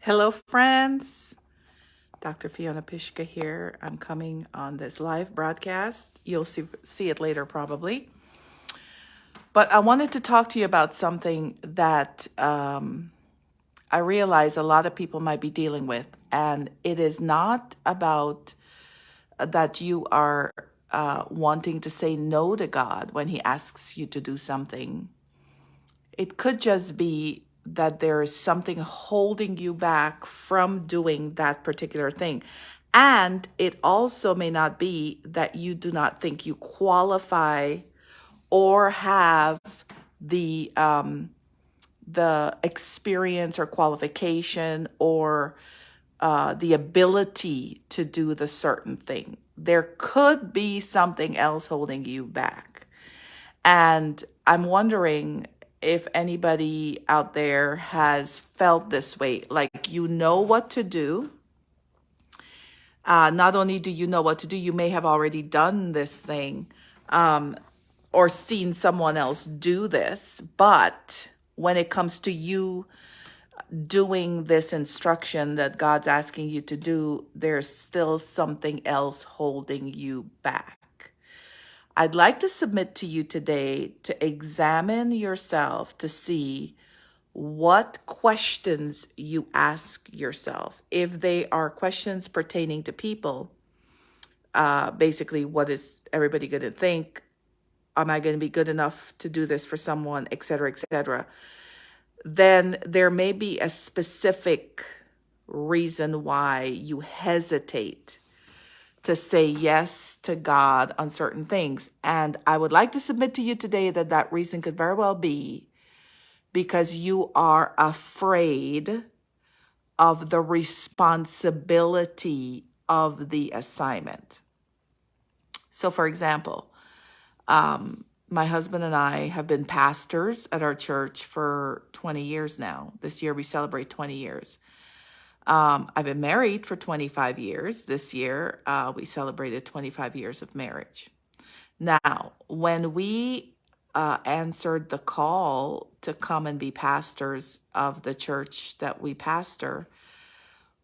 Hello, friends. Dr. Fiona Pyszka here. I'm coming on this live broadcast. You'll see it later probably. But I wanted to talk to you about something that I realize a lot of people might be dealing with. And it is not about that you are wanting to say no to God when He asks you to do something. It could just be that there is something holding you back from doing that particular thing. And it also may not be that you do not think you qualify or have the experience or qualification or the ability to do the certain thing. There could be something else holding you back. And I'm wondering if anybody out there has felt this way, like you know what to do. Not only do you know what to do, you may have already done this thing or seen someone else do this. But when it comes to you doing this instruction that God's asking you to do, there's still something else holding you back. I'd like to submit to you today to examine yourself to see what questions you ask yourself. If they are questions pertaining to people, basically, what is everybody going to think? Am I going to be good enough to do this for someone, et cetera, et cetera? Then there may be a specific reason why you hesitate to say yes to God on certain things. And I would like to submit to you today that that reason could very well be because you are afraid of the responsibility of the assignment. So, for example, my husband and I have been pastors at our church for 20 years now. This year we celebrate 20 years. I've been married for 25 years. This year, we celebrated 25 years of marriage. Now, when we answered the call to come and be pastors of the church that we pastor,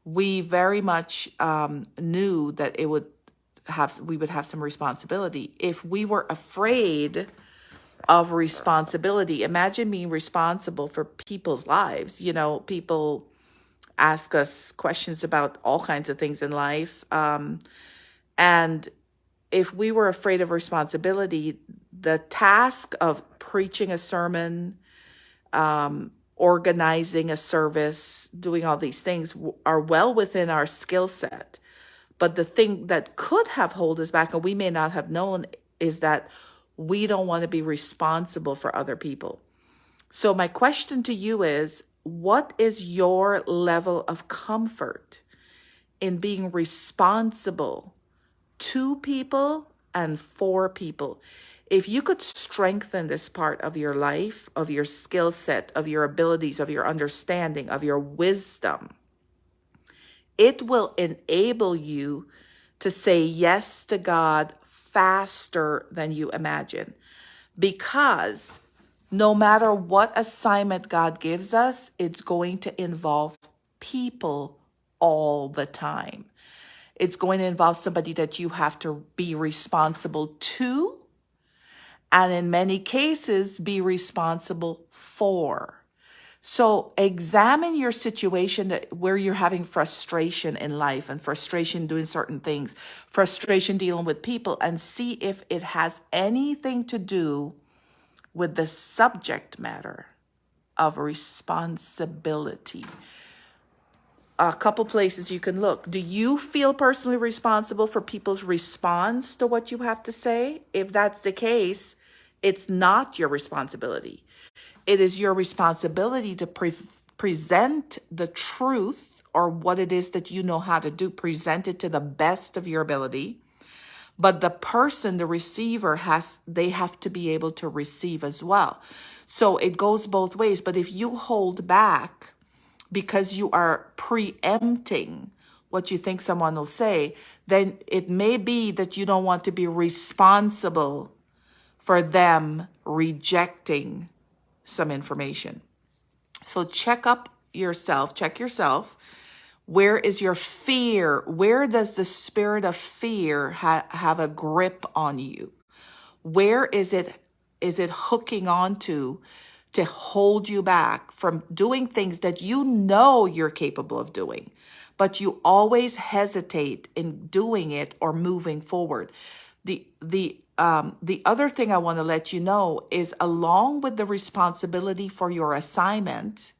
we very much knew that we would have some responsibility. If we were afraid of responsibility, imagine being responsible for people's lives. You know, people ask us questions about all kinds of things in life. And if we were afraid of responsibility, the task of preaching a sermon, organizing a service, doing all these things are well within our skill set. But the thing that could have held us back, and we may not have known, is that we don't want to be responsible for other people. So my question to you is, what is your level of comfort in being responsible to people and for people? If you could strengthen this part of your life, of your skill set, of your abilities, of your understanding, of your wisdom, it will enable you to say yes to God faster than you imagine. Because no matter what assignment God gives us, it's going to involve people all the time. It's going to involve somebody that you have to be responsible to, and in many cases, be responsible for. So examine your situation where you're having frustration in life and frustration doing certain things, frustration dealing with people, and see if it has anything to do with the subject matter of responsibility. A couple places you can look. Do you feel personally responsible for people's response to what you have to say? If that's the case, it's not your responsibility. It is your responsibility to present the truth or what it is that you know how to do, present it to the best of your ability. But the person, the receiver, they have to be able to receive as well. So it goes both ways. But if you hold back because you are preempting what you think someone will say, then it may be that you don't want to be responsible for them rejecting some information. So check up yourself, check yourself. Where is your fear? Where does the spirit of fear have a grip on you? Where is it hooking onto to hold you back from doing things that you know you're capable of doing, but you always hesitate in doing it or moving forward? The other thing I want to let you know is, along with the responsibility for your assignment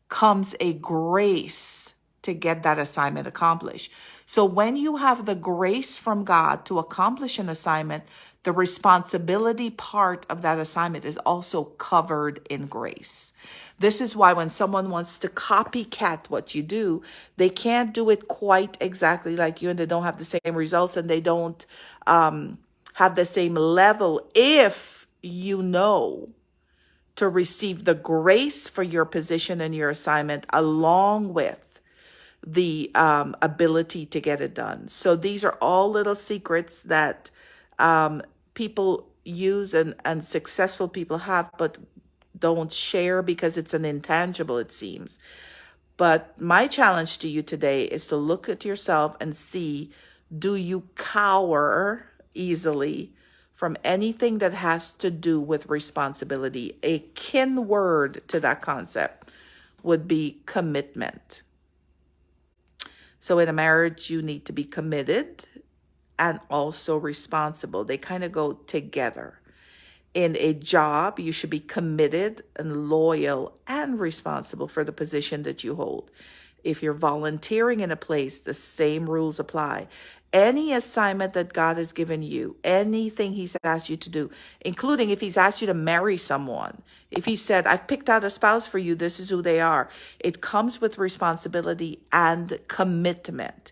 comes a grace to get that assignment accomplished. So when you have the grace from God to accomplish an assignment, the responsibility part of that assignment is also covered in grace. This is why when someone wants to copycat what you do, they can't do it quite exactly like you, and they don't have the same results, and they don't have the same level if you know to receive the grace for your position and your assignment, along with the ability to get it done. So these are all little secrets that people use, and successful people have, but don't share because it's an intangible, it seems. But my challenge to you today is to look at yourself and see, do you cower easily from anything that has to do with responsibility? A kin word to that concept would be commitment. So in a marriage, you need to be committed and also responsible. They kind of go together. In a job, you should be committed and loyal and responsible for the position that you hold. If you're volunteering in a place, the same rules apply. Any assignment that God has given you, anything He's asked you to do, including if He's asked you to marry someone, if He said, I've picked out a spouse for you, this is who they are, it comes with responsibility and commitment.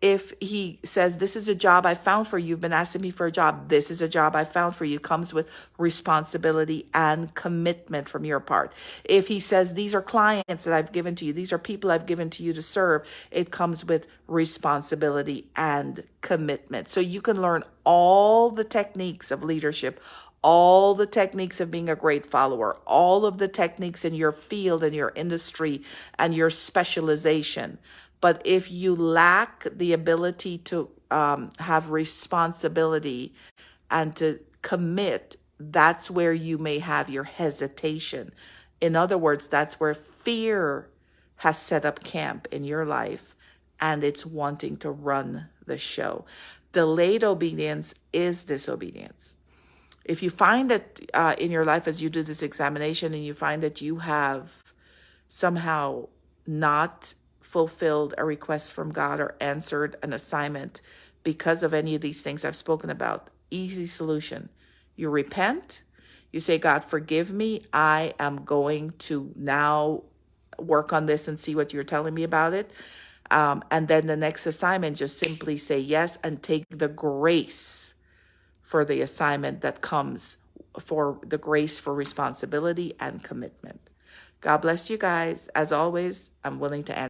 If He says, this is a job I found for you, you've been asking me for a job, this is a job I found for you, it comes with responsibility and commitment from your part. If He says, these are clients that I've given to you, these are people I've given to you to serve, it comes with responsibility and commitment. So you can learn all the techniques of leadership, all the techniques of being a great follower, all of the techniques in your field and your industry and your specialization. But if you lack the ability to have responsibility and to commit, that's where you may have your hesitation. In other words, that's where fear has set up camp in your life, and it's wanting to run the show. Delayed obedience is disobedience. If you find that in your life, as you do this examination, and you find that you have somehow not fulfilled a request from God or answered an assignment because of any of these things I've spoken about, easy solution. You repent. You say, God, forgive me. I am going to now work on this and see what you're telling me about it. And then the next assignment, just simply say yes and take the grace for the assignment that comes, for the grace for responsibility and commitment. God bless you guys. As always, I'm willing to answer